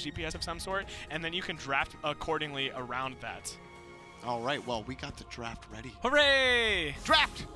DPS of some sort, and then you can draft accordingly around that. All right, well, we got the draft ready. Hooray! Draft!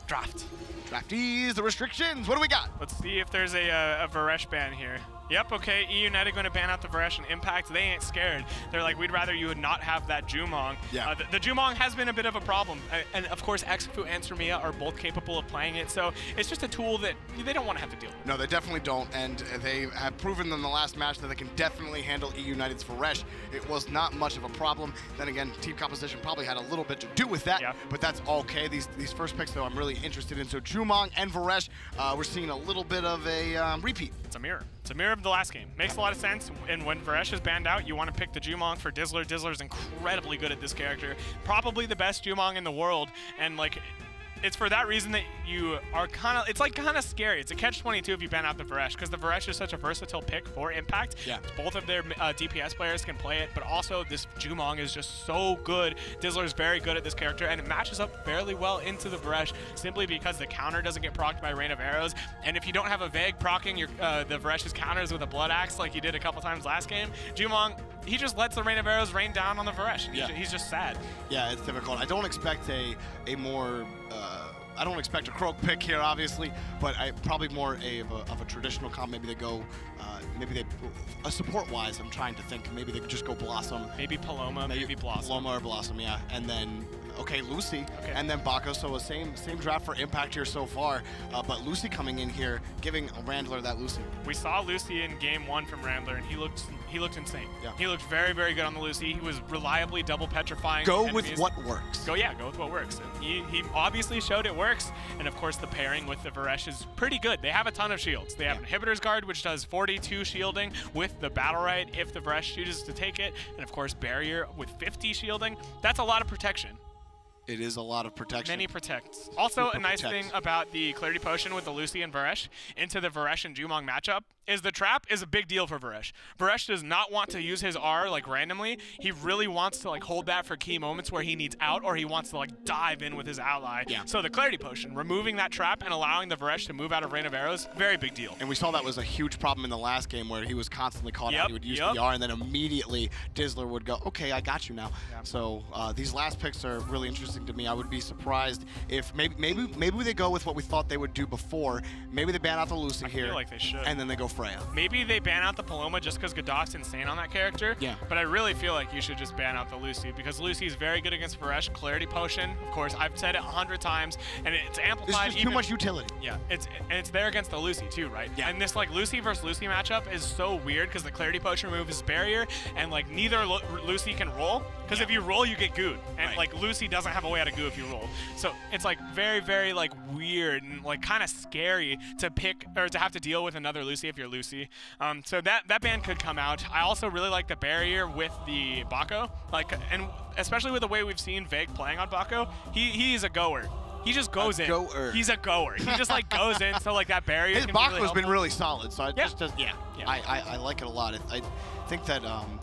Draft. Draftees, the restrictions, what do we got? Let's see if there's a Varesh ban here. Yep, okay, EUNITED going to ban out the Varesh and Impact. They ain't scared. They're like, we'd rather you would not have that Jumong. Yeah. The Jumong has been a bit of a problem. And of course, Xfu and Sremia are both capable of playing it, so it's just a tool that they don't want to have to deal with. No, they definitely don't, and they have proven in the last match that they can definitely handle EUNITED's Varesh. It was not much of a problem. Then again, team composition probably had a little bit to do with that, but that's okay. These first picks, though, I'm really interested in. So Jumong and Varesh, we're seeing a little bit of a repeat. It's a mirror. It's a mirror of the last game. Makes a lot of sense. And when Varesh is banned out, you want to pick the Jumong for Dizzler. Dizzler's incredibly good at this character. Probably the best Jumong in the world. And like, it's for that reason that you are it's like kind of scary. It's a catch-22 if you ban out the Varesh, because the Varesh is such a versatile pick for Impact. Yeah. Both of their DPS players can play it, but also this Jumong is just so good. Dizzler is very good at this character, and it matches up fairly well into the Varesh simply because the counter doesn't get procced by Rain of Arrows. And if you don't have a Vague proccing the Varesh's counters with a Blood Axe like you did a couple times last game, Jumong, he just lets the Rain of Arrows rain down on the Varesh. He's just sad. Yeah, it's difficult. I don't expect a more I don't expect a Croak pick here, obviously, but probably more of a traditional comp. Maybe they go, support-wise, I'm trying to think. Maybe they could just go Blossom. Maybe Paloma, maybe Blossom. Paloma or Blossom, yeah. And then, okay, Lucy, and then Bako. So a same draft for Impact here so far, but Lucy coming in here, giving Randler that Lucy. We saw Lucy in game 1 from Randler, and he looked insane. Yeah. He looked very, very good on the Lucy. He was reliably double petrifying. Go with what works. Go with what works. And he obviously showed it works, and of course the pairing with the Varesh is pretty good. They have a ton of shields. They have Inhibitor's Guard, which does 42 shielding with the Battlerite if the Varesh chooses to take it, and of course Barrier with 50 shielding. That's a lot of protection. It is a lot of protection. Many protects. Also, a nice thing about the Clarity Potion with the Lucy and Varesh into the Varesh and Jumong matchup is the trap is a big deal for Varesh. Varesh does not want to use his R like randomly. He really wants to like hold that for key moments where he needs out, or he wants to like dive in with his ally. Yeah. So the Clarity Potion, removing that trap and allowing the Varesh to move out of Rain of Arrows, very big deal. And we saw that was a huge problem in the last game where he was constantly caught out. He would use the R, and then immediately Dizzler would go, okay, I got you now. Yeah. So these last picks are really interesting to me. I would be surprised if maybe they go with what we thought they would do before. Maybe they ban out the Lucy here. I feel like they should. And then they go Freya. Maybe they ban out the Paloma just because Godok's insane on that character. Yeah. But I really feel like you should just ban out the Lucy, because Lucy is very good against Varesh. Clarity Potion, of course, I've said it 100 times, and it's amplified. There's just too much utility. Yeah, it's there against the Lucy too, right? Yeah. And this like Lucy versus Lucy matchup is so weird because the Clarity Potion removes Barrier, and like neither Lucy can roll, because if you roll you get gooed, and like Lucy doesn't have a way out of goo if you roll. So it's like very, very like weird and like kind of scary to pick or to have to deal with another Lucy if you're Lucy. So that ban could come out. I also really like the Barrier with the Bako, like, and especially with the way we've seen Vague playing on Bako, he's a goer. He just goes in. He's a goer. He just like goes in. So like that Barrier. His Bako's been really solid. So it just does. Yeah. I like it a lot. I think that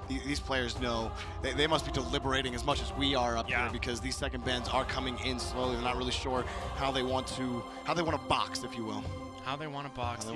these players know they must be deliberating as much as we are up here, because these second bans are coming in slowly. They're not really sure how they want to box, if you will. How they want to box.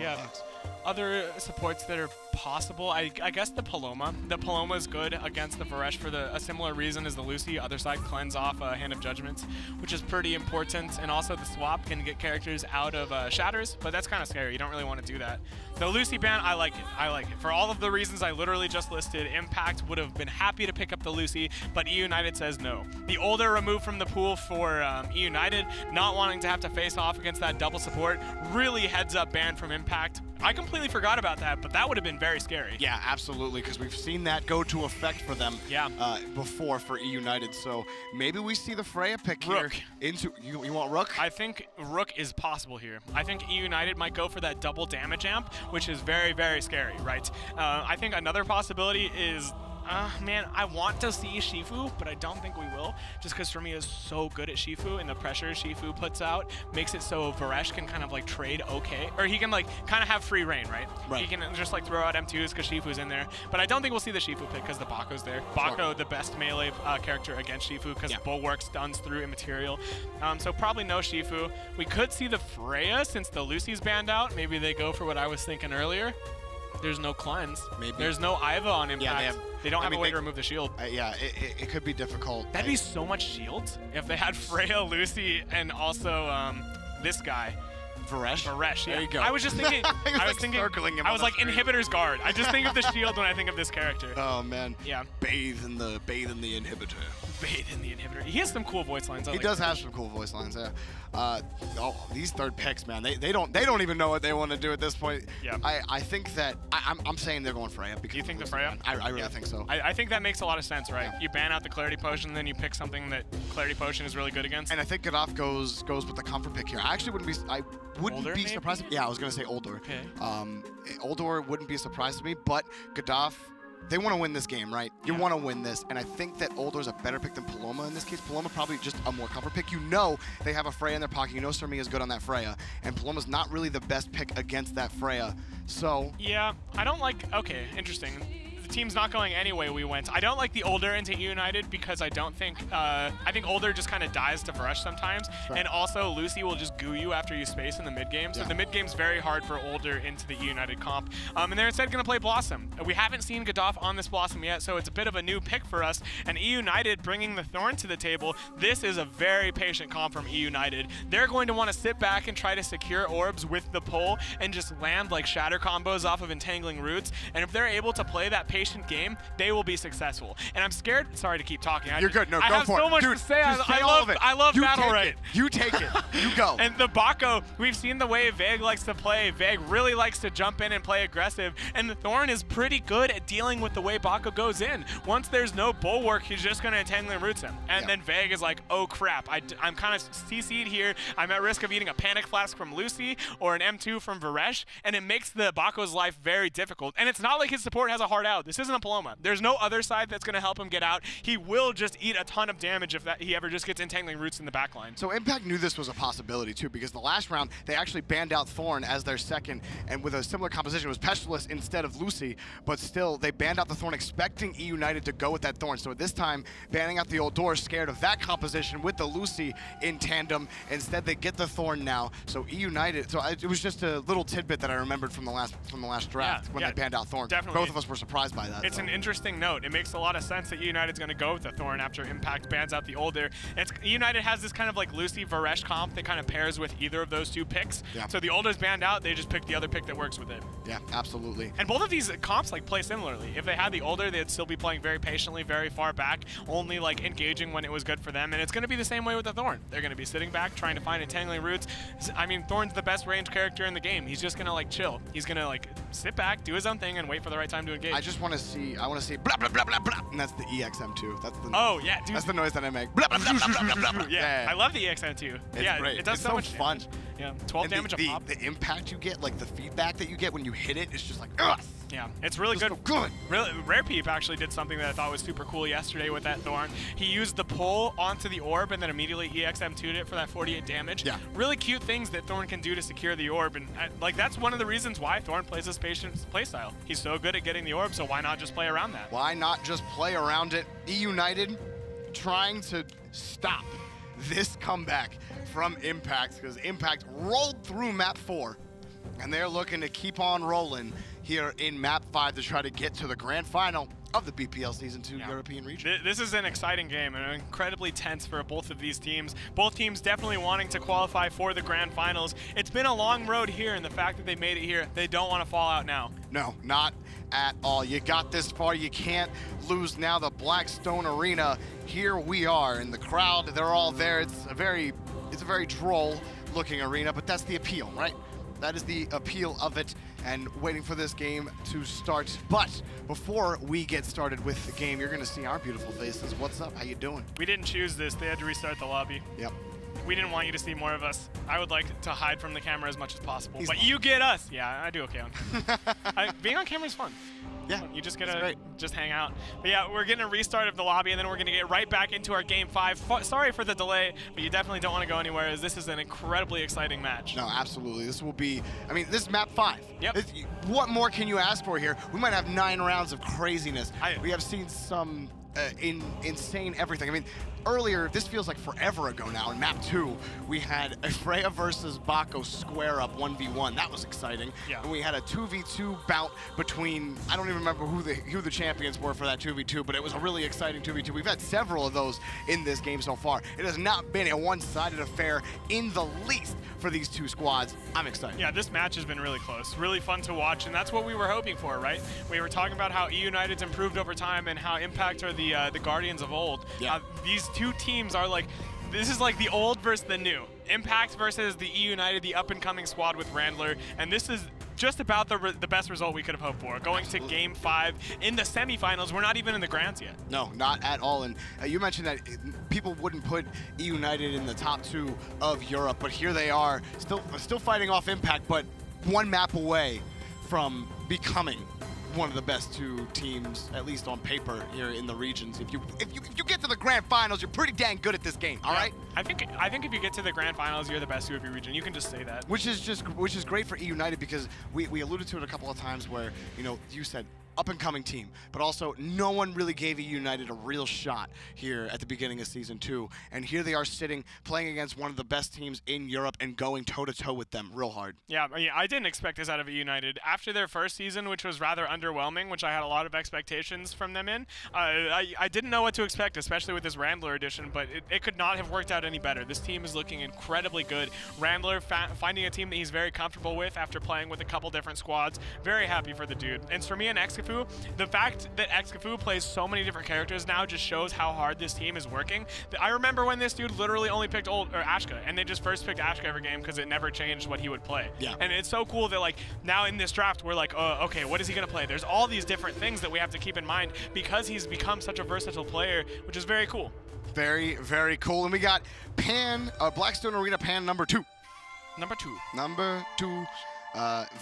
Other supports that are possible, I guess the Paloma. The Paloma is good against the Varesh for a similar reason as the Lucy. Other side cleanse off Hand of Judgments, which is pretty important. And also the swap can get characters out of Shatters, but that's kind of scary. You don't really want to do that. The Lucy ban, I like it. I like it. For all of the reasons I literally just listed, Impact would have been happy to pick up the Lucy, but EUNITED says no. The older removed from the pool for EUNITED, not wanting to have to face off against that double support, really heads up ban from Impact. I completely forgot about that, but that would have been very scary. Yeah, absolutely, because we've seen that go to effect for them before for EUNITED. So maybe we see the Freya pick here. You want Rook? I think Rook is possible here. I think EUNITED might go for that double damage amp, which is very, very scary, right? I think another possibility is man, I want to see Shifu, but I don't think we will, just because Sremia is so good at Shifu, and the pressure Shifu puts out makes it so Varesh can kind of like trade okay, or he can like kind of have free reign, right? He can just like throw out M2s because Shifu's in there, but I don't think we'll see the Shifu pick because the Bako's there. Bako, the best melee character against Shifu, because Bulwark stuns through immaterial. So probably no Shifu. We could see the Freya since the Lucy's banned out. Maybe they go for what I was thinking earlier. There's no cleanse. Maybe. There's no Iva on Impact. Yeah, they don't have a way to remove the shield. Yeah, it could be difficult. That'd be so much shields if they had Freya, Lucy, and also this guy. Varesh? Varesh, yeah. There you go. I was just thinking, I was thinking, circling him I was on like, the screen. Inhibitor's Guard. I just think of the shield when I think of this character. Oh, man. Yeah. Bathe in the Inhibitor. Bathe in the Inhibitor. He has some cool voice lines. He does have some cool voice lines, yeah. These third picks, man, they don't even know what they want to do at this point. Yeah. I think that I'm saying they're going Freya. Because you think the Freya? I really think so. I think that makes a lot of sense, right? Yeah. You ban out the Clarity Potion, and then you pick something that Clarity Potion is really good against. And I think Gadaf goes with the comfort pick here. I actually wouldn't be surprised. Yeah, I was gonna say Uldor. Okay. Uldor wouldn't be a surprise to me, but Gadaf, they want to win this game, right? You want to win this, and I think that Uldor's a better pick than Paloma in this case. Paloma probably just a more comfort pick. You know they have a Freya in their pocket. You know Cermi is good on that Freya, and Paloma's not really the best pick against that Freya. So yeah, I don't like. Okay, interesting. The team's not going any way we went. I don't like the Uldor into EUNITED because I don't think, I think Uldor just kind of dies to Varesh sometimes. Right. And also Lucy will just goo you after you space in the mid game. So the mid game's very hard for Uldor into the EUNITED comp. And they're instead going to play Blossom. We haven't seen Gadaf on this Blossom yet, so it's a bit of a new pick for us. And EUNITED bringing the Thorn to the table, this is a very patient comp from EUNITED. They're going to want to sit back and try to secure orbs with the pull and just land like shatter combos off of Entangling Roots. And if they're able to play that patient game, they will be successful. And I'm scared. Sorry to keep talking. You're good. No, go for it. I have so much to say. I love Battlerite. You take it. You go. And the Bako, we've seen the way Veg likes to play. Veg really likes to jump in and play aggressive. And the Thorn is pretty good at dealing with the way Bako goes in. Once there's no bulwark, he's just going to Entangling Roots him. And then Veg is like, oh crap, I'm kind of CC'd here. I'm at risk of eating a Panic Flask from Lucy or an M2 from Varesh. And it makes the Bako's life very difficult. And it's not like his support has a hard out. This isn't a Paloma. There's no other side that's going to help him get out. He will just eat a ton of damage if he ever just gets Entangling Roots in the backline. So Impact knew this was a possibility too, because the last round they actually banned out Thorn as their second, and with a similar composition, it was Pestilus instead of Lucy, but still they banned out the Thorn expecting EUNITED to go with that Thorn. So at this time, banning out the Uldor, scared of that composition with the Lucy in tandem. Instead they get the Thorn now. So EUNITED, it was just a little tidbit that I remembered from the last draft when they banned out Thorn. Definitely. Both of us were surprised by that. It's an interesting note. It makes a lot of sense that EUNITED's going to go with the Thorn after Impact bans out the Uldor. EUNITED has this kind of like Lucy Varesh comp that kind of pairs with either of those two picks. Yeah. So the Uldor's banned out, they just pick the other pick that works with it. Yeah, absolutely. And both of these comps like play similarly. If they had the Uldor, they'd still be playing very patiently, very far back, only like engaging when it was good for them. And it's going to be the same way with the Thorn. They're going to be sitting back, trying to find Entangling Roots. I mean, Thorn's the best range character in the game. He's just going to like chill. He's going to like sit back, do his own thing, and wait for the right time to engage. I want to see blah blah blah blah blah, and that's the EXM2. That's the dude. That's the noise that I make. Blah, blah, blah, blah, blah, blah, blah. Yeah, I love the EXM2. It's great. It does so much fun. Damage. Yeah, 12 damage a pop. The impact you get, like the feedback that you get when you hit it, it's just like, ugh. Yeah, it's really good. So good. Really, Rare Peep actually did something that I thought was super cool yesterday with that Thorn. He used the pull onto the orb and then immediately EXM2'd it for that 48 damage. Yeah. Really cute things that Thorn can do to secure the orb, and like that's one of the reasons why Thorn plays this patient playstyle. He's so good at getting the orb, so why not just play around that? Why not just play around it? EUNITED trying to stop this comeback from Impact, because Impact rolled through map 4, and they're looking to keep on rolling here in map 5 to try to get to the grand final of the BPL Season 2 European region. This is an exciting game and incredibly tense for both of these teams. Both teams definitely wanting to qualify for the grand finals. It's been a long road here, and the fact that they made it here, they don't want to fall out now. No, not at all. You got this far, you can't lose now. The Blackstone Arena, here we are, and the crowd, they're all there. It's a very droll looking arena, but that's the appeal, right? That is the appeal of it, and waiting for this game to start. But before we get started with the game, you're gonna see our beautiful faces. What's up? How you doing? We didn't choose this. They had to restart the lobby. Yep. We didn't want you to see more of us. I would like to hide from the camera as much as possible, but fun. You get us. Yeah, I do okay on camera. Being on camera is fun. Yeah, you just get to just hang out. But yeah, we're getting a restart of the lobby, and then we're going to get right back into our Game 5. Sorry for the delay, but you definitely don't want to go anywhere, as this is an incredibly exciting match. No, absolutely. This will be, I mean, this is map 5. Yep. What more can you ask for here? We might have 9 rounds of craziness. We have seen some insane everything. I mean, earlier, this feels like forever ago now, in map 2, we had a Freya versus Bako square up 1v1. That was exciting. Yeah. And we had a 2v2 bout between, I don't even remember who the champions were for that 2v2, but it was a really exciting 2v2. We've had several of those in this game so far. It has not been a one-sided affair in the least for these two squads. I'm excited. Yeah, this match has been really close, really fun to watch, and that's what we were hoping for, right? We were talking about how EUNITED's improved over time and how Impact are the Guardians of old. Yeah. These two teams are like, this is like the old versus the new. Impact versus the EUNITED, the up-and-coming squad with Randler, and this is just about the best result we could have hoped for. Going to Game 5 in the semifinals, we're not even in the grands yet. No, not at all. And you mentioned that people wouldn't put EUNITED in the top 2 of Europe, but here they are, still fighting off Impact, but one map away from becoming one of the best 2 teams, at least on paper, here in the regions. If you get to the grand finals, you're pretty dang good at this game. All right. I think if you get to the grand finals, you're the best 2 of your region. You can just say that. Which is great for EUNITED, because we alluded to it a couple of times where, you know, you said up-and-coming team, but also no one really gave EUNITED a real shot here at the beginning of Season 2, and here they are sitting, playing against one of the best teams in Europe and going toe-to-toe with them real hard. Yeah, I didn't expect this out of EUNITED. After their first season, which was rather underwhelming, which I had a lot of expectations from them in, I didn't know what to expect, especially with this Randler edition, but it could not have worked out any better. This team is looking incredibly good. Randler finding a team that he's very comfortable with after playing with a couple different squads. Very happy for the dude. And for me and Xcafu, the fact that Xcafu plays so many different characters now just shows how hard this team is working. I remember when this dude literally only picked Ashka, and they just first picked Ashka every game because it never changed what he would play. Yeah. And it's so cool that like now in this draft we're like, okay, what is he gonna play? There's all these different things that we have to keep in mind because he's become such a versatile player, which is very cool. Very, very cool. And we got Blackstone Arena Pan number 2. Number 2. Number 2.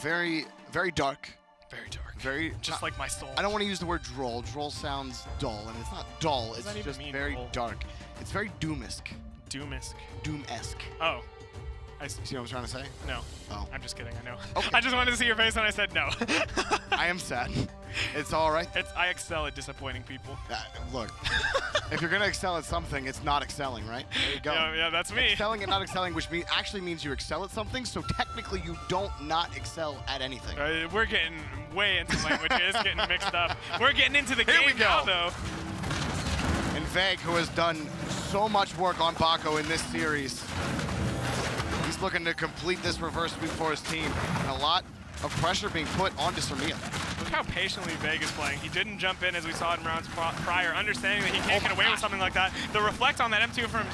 Very, very dark. Very dark. Very just like my soul. I don't want to use the word droll. Droll sounds dull, and it's not dull. It's just very dark. It's very doomisk. Doomisk. Doom-esque. Oh. See what I'm trying to say? No. Oh. I'm just kidding, I know. Okay. I just wanted to see your face when I said no. I am sad. It's all right. I excel at disappointing people. Look, if you're going to excel at something, it's not excelling, right? There you go. Yeah, that's me. Excelling and not excelling, which actually means you excel at something, so technically you don't not excel at anything. We're getting way into languages, getting mixed up. We're getting into the game now, though. And Veg, who has done so much work on Bako in this series, he's looking to complete this reverse sweep for his team, and a lot of pressure being put onto Sarmia. Look how patiently Veg is playing. He didn't jump in as we saw in rounds prior, understanding that he can't get away with something like that. The reflect on that M2 from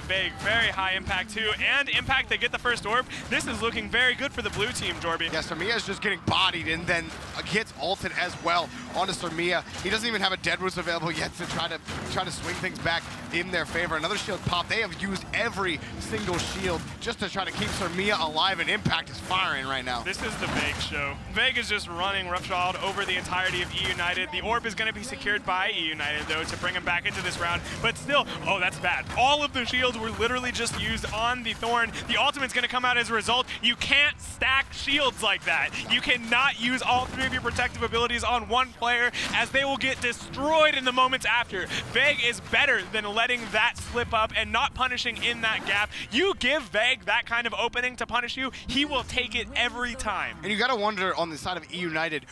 Veg, very high impact too, and impact they get the first orb. This is looking very good for the blue team, Jorby. Yeah, Sarmia is just getting bodied and then gets ulted as well onto Sarmia. He doesn't even have a dead roost available yet to try to swing things back in their favor. Another shield pop. They have used every single shield just to try to keep Sarmia alive, and Impact is firing right now. This is the Veg show. Veg is just running roughshod over the entirety of EUNITED. The orb is going to be secured by EUNITED, though, to bring him back into this round. But still, oh, that's bad. All of the shields were literally just used on the Thorn. The ultimate's going to come out as a result. You can't stack shields like that. You cannot use all 3 of your protective abilities on one player, as they will get destroyed in the moments after. Veg is better than letting that slip up and not punishing in that gap. You give Veg that kind of opening to punish you, he will take it every time. And you got to wonder on the side of EUNITED,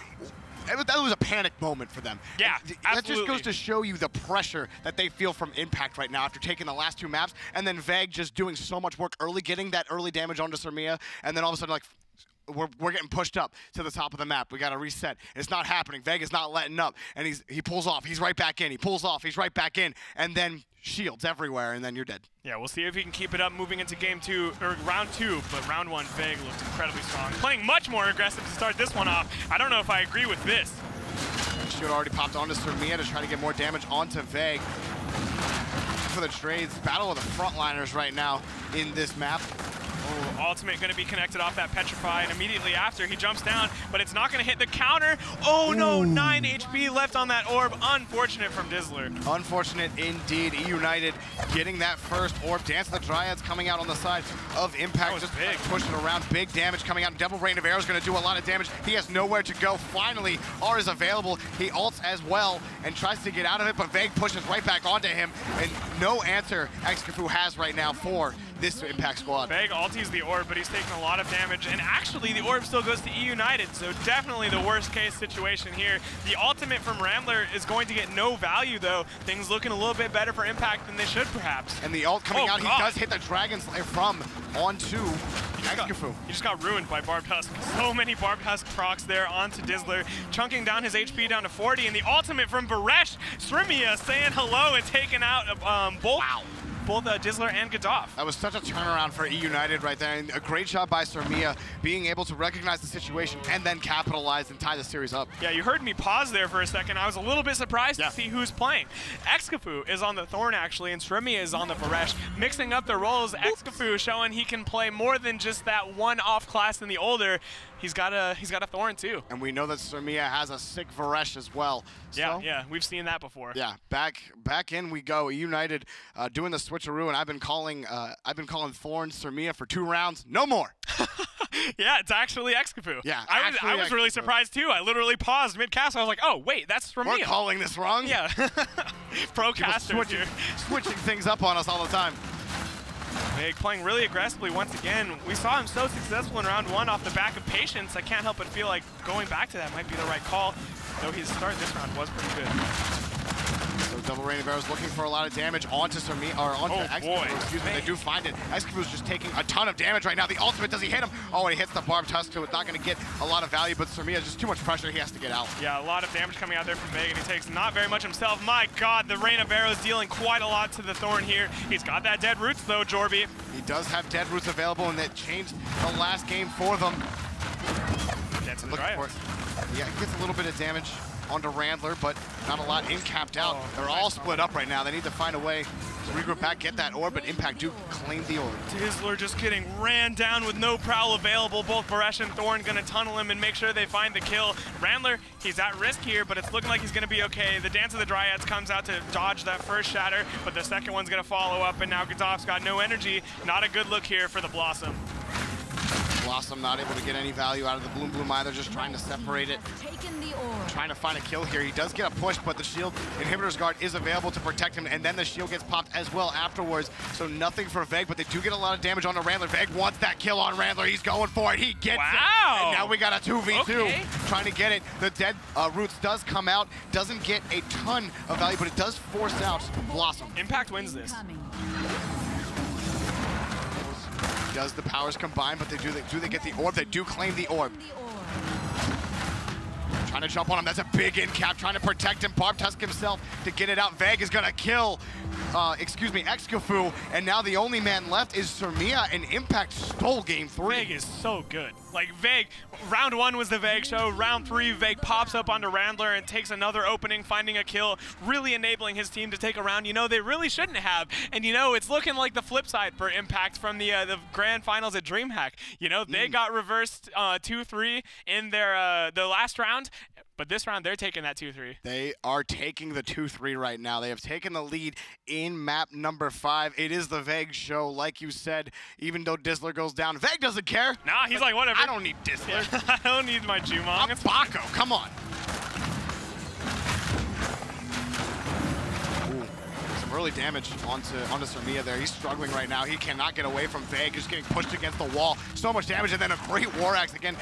that was a panic moment for them. Yeah, absolutely. That just goes to show you the pressure that they feel from Impact right now after taking the last 2 maps, and then Veg just doing so much work early, getting that early damage onto Sarmia, and then all of a sudden, like, we're getting pushed up to the top of the map. We got to reset. It's not happening. Veg is not letting up, and he pulls off. He's right back in. He pulls off. He's right back in, and then shields everywhere, and then you're dead. Yeah, we'll see if he can keep it up moving into game 2, or round 2, but round 1, Veg looks incredibly strong. Playing much more aggressive to start this one off. I don't know if I agree with this. Shield already popped onto Sarmia to try to get more damage onto Veg. For the trades, battle of the frontliners right now in this map. Oh, ultimate going to be connected off that Petrify, and immediately after he jumps down, but it's not going to hit the counter. Oh no, 9 HP left on that orb. Unfortunate from Dizzler. Unfortunate indeed. EUNITED getting that first orb. Dance of the Dryads coming out on the side of Impact. Just big. Pushing around. Big damage coming out. Double Rain of Arrows going to do a lot of damage. He has nowhere to go. Finally, R is available. He ults as well and tries to get out of it, but Vague pushes right back onto him, and no answer Xcafu has right now for this Impact squad. Vague ulties the orb, but he's taking a lot of damage, and actually the orb still goes to EUNITED, so definitely the worst case situation here. The ultimate from Rambler is going to get no value though. Things looking a little bit better for Impact than they should perhaps. And the ult coming out, he does hit the Dragon Slayer from onto Xcafu. He just got ruined by Barbed Husk. So many Barbed Husk procs there onto Dizzler, chunking down his HP down to 40, and the ultimate from Varesh, Srimia saying hello and taking out both Dizzler and Gaddafi. That was such a turnaround for EUNITED right there, and a great job by Srimia being able to recognize the situation and then capitalize and tie the series up. Yeah, you heard me pause there for a second. I was a little bit surprised to see who's playing. Xcafu is on the Thorn actually, and Srimia is on the Varesh. Mixing up the roles, Xcafu showing he can play more than just that one off class in the older. He's got a Thorn too. And we know that Srimia has a sick Varesh as well. So, yeah, we've seen that before. Yeah, back in we go. EUNITED doing the switcheroo, and I've been calling Thorn Srimia for 2 rounds. No more. Yeah, it's actually Xcafu. Yeah, I was really surprised too. I literally paused mid-cast. I was like, oh wait, that's Srimia. We're calling this wrong. Yeah. Pro casters here. Switching things up on us all the time. Vague playing really aggressively once again. We saw him so successful in round 1 off the back of Patience. I can't help but feel like going back to that might be the right call, though his start this round was pretty good. So Double Rain of Arrows looking for a lot of damage onto Srimia, or onto Xcafu, excuse me. They do find it. Xcafu's just taking a ton of damage right now. The ultimate, does he hit him? Oh, and he hits the Barbed Husk, so it's not going to get a lot of value, but Srimia is just too much pressure. He has to get out. Yeah, a lot of damage coming out there from Vague, and he takes not very much himself. My God, the Rain of Arrows dealing quite a lot to the Thorn here. He's got that Dead Roots, though, Jorby. He does have Dead Roots available, and that changed the last game for them. Dance of the Dryads. Yeah, he gets a little bit of damage onto Randler, but not a lot in capped out. They're all split up right now. They need to find a way to regroup back, get that orb, but Impact do claim the orb. Dizzler just getting ran down with no prowl available. Both Varesh and Thorn gonna tunnel him and make sure they find the kill. Randler, he's at risk here, but it's looking like he's gonna be okay. The Dance of the Dryads comes out to dodge that first shatter, but the second one's gonna follow up, and now Gaddaf's got no energy. Not a good look here for the Blossom. Blossom not able to get any value out of the Bloom either, just trying to separate it. Trying to find a kill here. He does get a push, but the shield inhibitor's guard is available to protect him, and then the shield gets popped as well afterwards. So nothing for Vague, but they do get a lot of damage onto Randler. Vague wants that kill on Randler. He's going for it. He gets it. And now we got a 2v2 trying to get it. The Dead Roots does come out. Doesn't get a ton of value, but it does force out Blossom. Impact wins this. Does the powers combine, but do they get the orb? They do claim the orb. Trying to jump on him. That's a big in cap. Trying to protect him. Barbed Husk himself to get it out. Vague is going to kill, Xcafu. And now the only man left is Srimia, and Impact stole game 3. Vague is so good. Like, Vague, round 1 was the Vague show. Round 3, Vague pops up onto Randler and takes another opening, finding a kill, really enabling his team to take a round, they really shouldn't have. And, it's looking like the flip side for Impact from the grand finals at DreamHack. They got reversed 2-3 in their the last round. But this round, they're taking that 2-3. They are taking the 2-3 right now. They have taken the lead in map number 5. It is the Vague show, like you said. Even though Dizzler goes down, Vague doesn't care. Nah, he's like, whatever. I don't need Dizzler. I don't need my Jumong. I'm Baco, come on. Early damage onto Srimia there. He's struggling right now. He cannot get away from Vague. Just getting pushed against the wall. So much damage, and then a great War Axe again,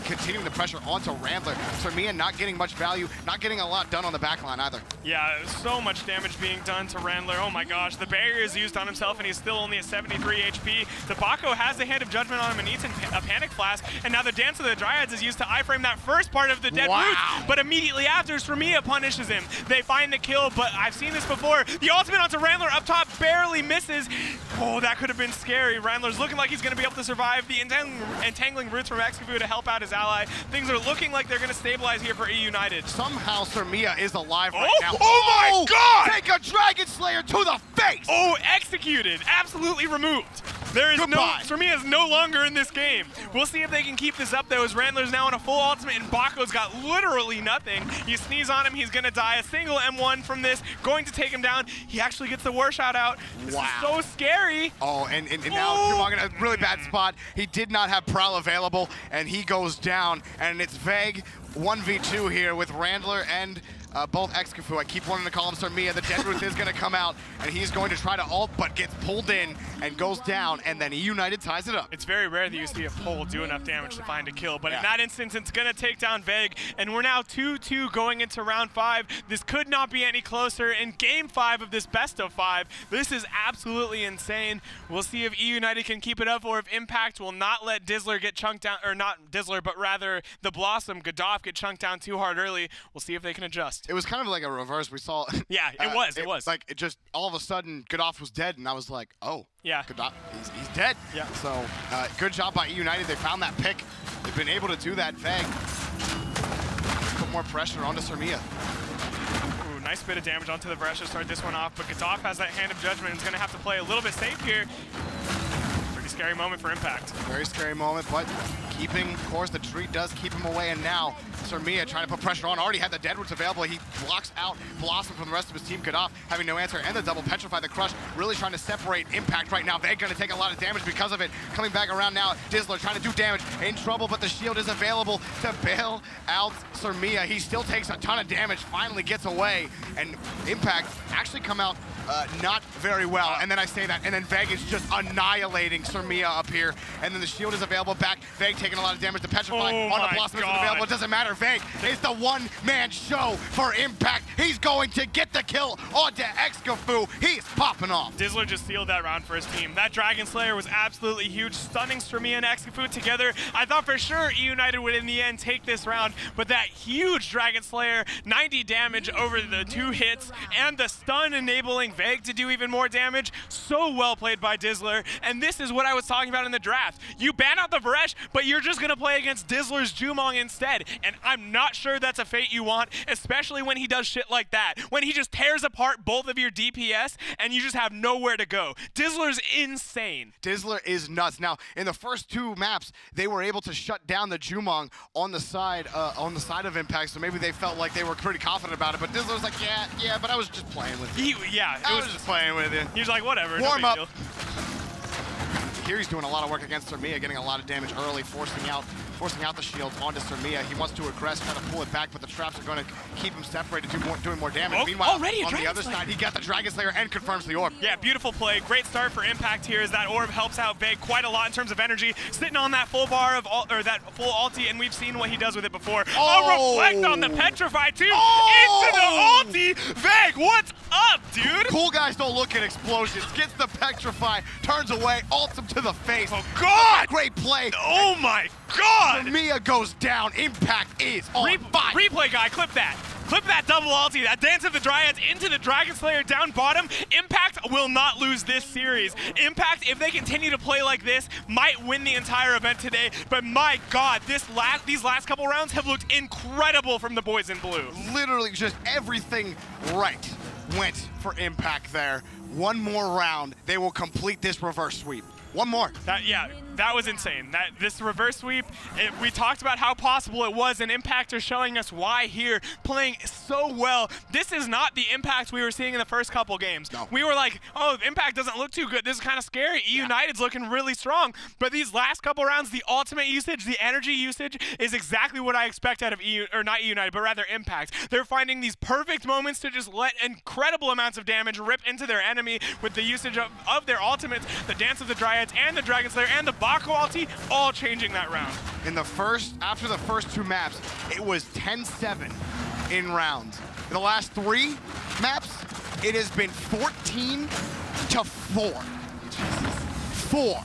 continuing the pressure onto Randler. Srimia not getting much value, not getting a lot done on the backline either. Yeah, so much damage being done to Randler. Oh my gosh, the barrier is used on himself, and he's still only at 73 HP. The Baco has the Hand of Judgment on him and needs a Panic Flask, and now the Dance of the Dryads is used to iframe that first part of the Dead Roots, but immediately after, Srimia punishes him. They find the kill, but I've seen this before. The ultimate onto Randler up top barely misses. Oh, that could have been scary. Randler's looking like he's going to be able to survive. The entangling roots from Xcafu to help out his ally. Things are looking like they're going to stabilize here for EUNITED. Somehow Srimia is alive right now. Oh my God! Take a Dragon Slayer to the face! face! Oh, executed! Absolutely removed. There is Sarmia is no longer in this game. We'll see if they can keep this up though, as Randler's now on a full ultimate and Bako's got literally nothing. You sneeze on him, he's gonna die. A single M1 from this, going to take him down. He actually gets the war shot out. This is so scary. Oh, and now Jumong in a really bad spot. He did not have Prowl available, and he goes down. And it's Veg 1v2 here with Randler and both Excafu. I keep wanting to call him Sarmia. The Dead Root is going to come out, and he's going to try to ult, but gets pulled in and goes down, and then EUNITED ties it up. It's very rare that you see a pull do enough damage to find a kill, but in that instance, it's going to take down Veg, and we're now 2-2 going into round 5. This could not be any closer. In game 5 of this best of 5, this is absolutely insane. We'll see if EUNITED can keep it up, or if Impact will not let Dizzler get chunked down, or not Dizzler, but rather the Blossom, Godolph, get chunked down too hard early. We'll see if they can adjust. It was kind of like a reverse. We saw. Yeah, it was. Like, it just all of a sudden, Godolph was dead, and I was like, oh. Yeah. Godolph, he's dead. Yeah. So, good job by EUNITED. They found that pick. They've been able to do that. Veg. Put more pressure onto Sarmia. Ooh, nice bit of damage onto the Varesh to start this one off, but Godolph has that Hand of Judgment and is going to have to play a little bit safe here. Pretty scary moment for Impact. Very scary moment, but keeping, of course, the tree does keep him away, and now Sarmia trying to put pressure on. Already had the Dead Roots available. He blocks out Blossom from the rest of his team. Godolph having no answer, and the double Petrify the Crush, really trying to separate Impact right now. They're going to take a lot of damage because of it. Coming back around now, Dizzler trying to do damage, in trouble, but the shield is available to bail out Sarmia. He still takes a ton of damage, finally gets away, and Impact actually come out not very well. And then I say that, and then Veg is just annihilating Sarmia up here, and then the shield is available back. Veg taking a lot of damage. The Petrify on the Blossom isn't available. It doesn't matter. Veg is the one-man show for Impact. He's going to get the kill onto Excafu. He's popping off. Dizzler just sealed that round for his team. That Dragon Slayer was absolutely huge, stunning Sarmia and Excafu together. I thought for sure EUNITED would in the end take this round, but that huge Dragon Slayer, 90 damage over the 2 hits, and the stun enabling Veg to do even more damage. So well played by Dizzler, and this is what I was talking about in the draft. You ban out the Varesh, but you're just gonna play against Dizzler's Jumong instead, and I'm not sure that's a fate you want, especially when he does shit like that. When he just tears apart both of your DPS, and you just have nowhere to go. Dizzler's insane. Dizzler is nuts. Now, in the first 2 maps, they were able to shut down the Jumong on the side of Impact, so maybe they felt like they were pretty confident about it, but Dizzler's like, yeah, but I was just playing with you. I was just playing with you. He was like, whatever. Warm up. Deal. Here he's doing a lot of work against Sarmia, getting a lot of damage early, forcing out the shield onto Sarmia. He wants to aggress, try to pull it back, but the traps are going to keep him separated, doing more damage. Meanwhile, on the other side, he got the Dragon Slayer and confirms the orb. Yeah, beautiful play. Great start for Impact here, as that orb helps out Veg quite a lot in terms of energy. Sitting on that full bar of that full ulti, and we've seen what he does with it before. Oh, reflect on the Petrify too. Into the ulti. Veg, what's up, dude? Cool guys don't look at explosions. Gets the Petrify, turns away, ults him to the face. Oh God! Great play. Oh my God! Sarmia goes down. Impact is on fire. Replay guy, clip that. Clip that double ulti, that Dance of the Dryads into the Dragon Slayer down bottom. Impact will not lose this series. Impact, if they continue to play like this, might win the entire event today. But my God, these last couple rounds have looked incredible from the boys in blue. Literally just everything right went for Impact there. One more round, they will complete this reverse sweep. One more. That was insane. This reverse sweep, we talked about how possible it was, and Impact are showing us why here, playing so well. This is not the Impact we were seeing in the first couple games. No. We were like, oh, Impact doesn't look too good. This is kind of scary. EUNITED's looking really strong. But these last couple rounds, the ultimate usage, the energy usage is exactly what I expect out of not EUNITED, but rather Impact. They're finding these perfect moments to just let incredible amounts of damage rip into their enemy with the usage of their ultimates, the Dance of the Dryads and the Dragon Slayer and the Bako ulti, all changing that round. After the first 2 maps, it was 10-7 in rounds. In the last 3 maps, it has been 14-4. 4.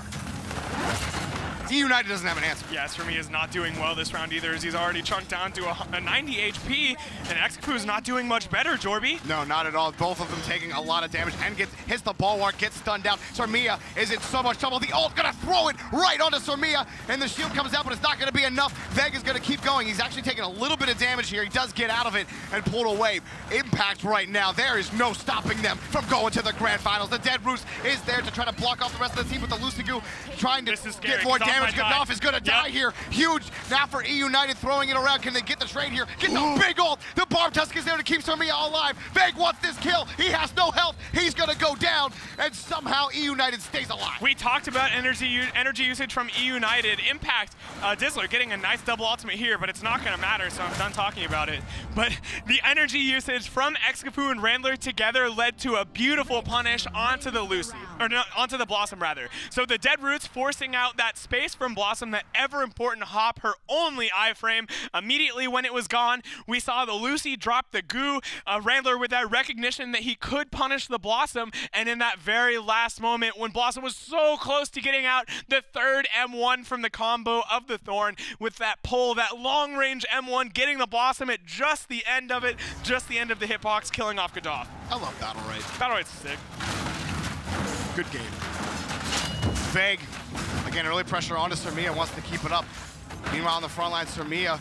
EUNITED doesn't have an answer. Yeah, Sremia is not doing well this round either, as he's already chunked down to a 90 HP, and Excafu is not doing much better, Jorby. No, not at all. Both of them taking a lot of damage and hits the bulwark, gets stunned down. Sremia is in so much trouble. The ult gonna throw it right onto Sremia, and the shield comes out, but it's not gonna be enough. Veg is gonna keep going. He's actually taking a little bit of damage here. He does get out of it and pulled away. Impact right now. There is no stopping them from going to the grand finals. The Dead Roots is there to try to block off the rest of the team with the Lucigu trying to get more damage. Gaddafi is gonna die here. Huge now for EUNITED, throwing it around. Can they get the trade here? Get the big ult. The Barb Tusk is there to keep Sremia alive. Veg wants this kill. He has no health. He's gonna go down, and somehow EUNITED stays alive. We talked about energy usage from EUNITED. Impact, Dizzler getting a nice double ultimate here, but it's not gonna matter, so I'm done talking about it. But the energy usage from Excafu and Randler together led to a beautiful punish onto the Lucy, or no, onto the Blossom rather. So the Dead Roots forcing out that space from Blossom, that ever important hop, her only iframe. Immediately when it was gone, we saw the Lucy drop the goo. Randler with that recognition that he could punish the Blossom, and in that very last moment when Blossom was so close to getting out the third M1 from the combo of the Thorn with that pull, that long range M1 getting the Blossom at just the end of it, just the end of the hitbox, killing off Gaddafi. I love Battlerite. Battlerite's sick. Good game. Veg, again, early pressure onto Sremia, wants to keep it up. Meanwhile, on the front line, Sremia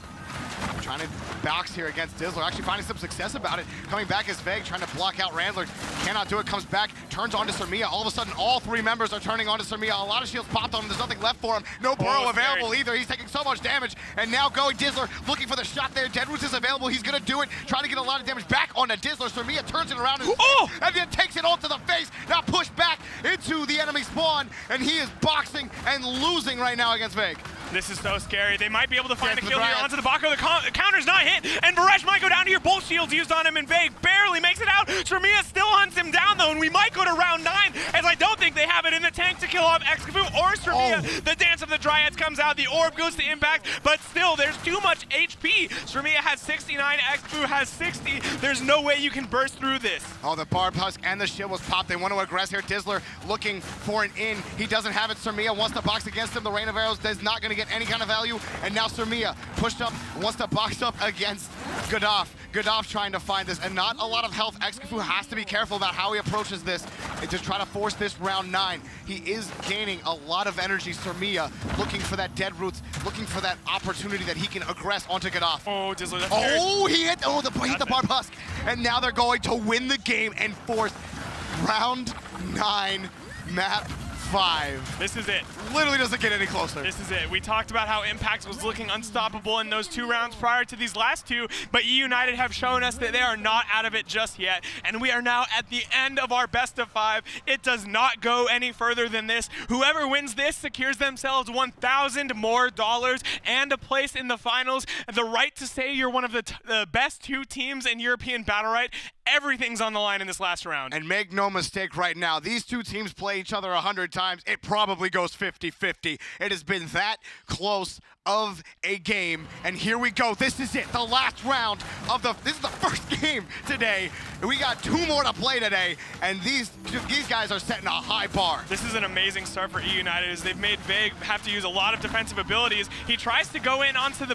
trying to box here against Dizzler, actually finding some success about it. Coming back as Veg, trying to block out Randler. Cannot do it, comes back, turns onto Sremia. All of a sudden, all three members are turning onto Sremia. A lot of shields popped on him. There's nothing left for him. No burrow available either. He's taking so much damage. And now going Dizzler, looking for the shot there. Dead Roots is available. He's going to do it. Trying to get a lot of damage back onto Dizzler. Sremia turns it around and then takes it onto the face. Now pushed back into the enemy spawn. And he is boxing and losing right now against Veg. This is so scary. They might be able to find a kill here onto the Bako. The counter's not hit, and Varesh might go down here. Both shields used on him, and Veg barely makes it out. Sremia still hunts him down, though, and we might go to round 9, as I don't think they have it in the tank to kill off Excafu or Sremia. The Dance of the Dryads comes out. The orb goes to Impact, but still, there's too much HP. Sremia has 69, Excafu has 60. There's no way you can burst through this. Oh, the Barb Husk and the shield was popped. They want to aggress here. Dizzler looking for an in. He doesn't have it. Sremia wants to box against him. The Rain of Arrows is not going to get any kind of value. And now Sremia pushed up, wants to box up against Gaddafi. Gaddafi trying to find this, and not a lot of health. Excafu has to be careful about how he approaches this and to try to force this round 9. He is gaining a lot of energy. Sremia looking for that Dead Roots, looking for that opportunity that he can aggress onto Gaddafi. Oh, Dizzler, that's scary. He hit the Barb Husk. And now they're going to win the game and force round 9, map 5. This is it. Literally doesn't get any closer. This is it. We talked about how Impact was looking unstoppable in those 2 rounds prior to these last 2, but EUNITED have shown us that they are not out of it just yet, and we are now at the end of our best of 5. It does not go any further than this. Whoever wins this secures themselves $1,000 more and a place in the finals, the right to say you're one of the best 2 teams in European Battlerite. Everything's on the line in this last round. And make no mistake right now, these 2 teams play each other 100 times. It probably goes 50-50. It has been that close of a game. And here we go. This is it. The last round of this is the first game today. We got 2 more to play today. And these guys are setting a high bar. This is an amazing start for EUNITED, as they've made Veg have to use a lot of defensive abilities. He tries to go in onto the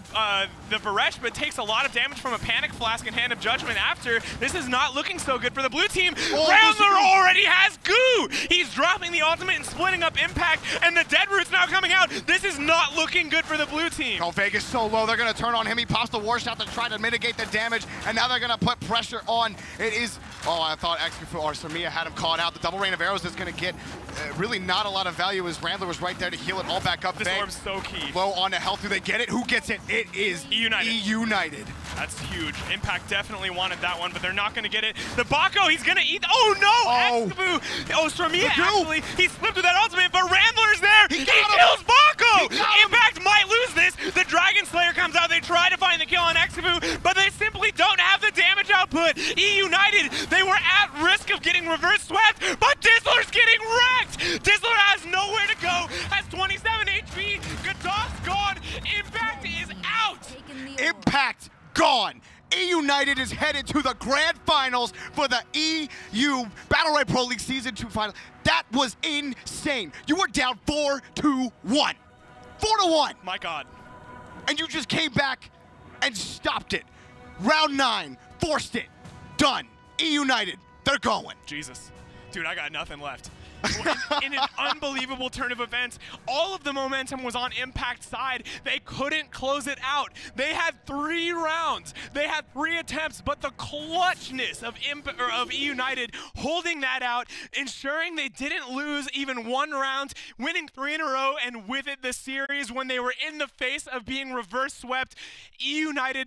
Varesh, but takes a lot of damage from a Panic Flask and Hand of Judgment after. This is not looking so good for the blue team. Randler already has goo! He's dropping the ultimate and splitting up Impact, and the Dead Root's now coming out. This is not looking good for the blue team. Oh, Vegas so low. They're going to turn on him. He pops the war shot to try to mitigate the damage, and now they're going to put pressure on. It is, I thought Excafu or Sremia had him caught out. The double Rain of Arrows is going to get really not a lot of value, as Randler was right there to heal it all back up. This orb's so key. Low on to health. Do they get it? Who gets it? It is EUNITED. That's huge. Impact definitely wanted that one, but they're not going to get it. The Bako, he's going to eat. Oh, no! Excafu. Oh, Sremia, actually, he slipped with that ultimate, but Randler's there. He kills Bako! Impact might lose this. The Dragon Slayer comes out. They try to find the kill on Excafu, but they simply don't have the damage output. EUNITED, they were at risk of getting reverse swept, but Dizzler's getting wrecked! Dizzler has nowhere to go, has 27 HP. Gaddafi's gone. Impact is out. Impact gone. EUNITED is headed to the grand finals for the EU Battlerite Pro League Season 2 final. That was insane. You were down 4-1. 4-1. My God. And you just came back and stopped it. Round 9, forced it. Done. EUNITED, they're going. Jesus. Dude, I got nothing left. In an unbelievable turn of events, all of the momentum was on Impact's side. They couldn't close it out. They had 3 rounds. They had 3 attempts, but the clutchness of EUNITED holding that out, ensuring they didn't lose even 1 round, winning 3 in a row, and with it the series when they were in the face of being reverse swept. EUNITED